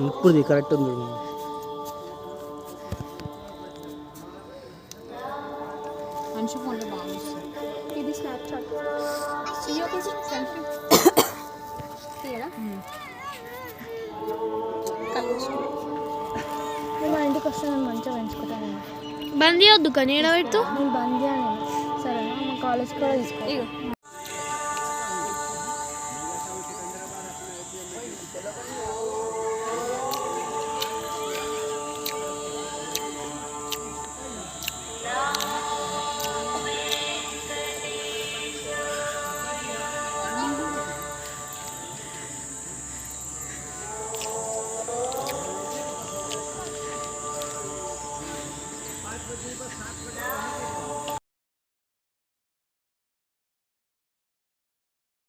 ఇప్పుడు కరెక్ట్ ఉంది. మనిషి ఫోన్లో బాగా ఇది స్నాప్చాట్ సెల్ఫీ తీయరా మా ఇంటికి వస్తే నేను మంచిగా పెంచుకుంటాను. బంద్ చేయొద్దు కానీ ఏడ పెడుతూ నేను బంద్ చేయను సరేనా, మా కాలేజ్కి కూడా తీసుకో. ఇగో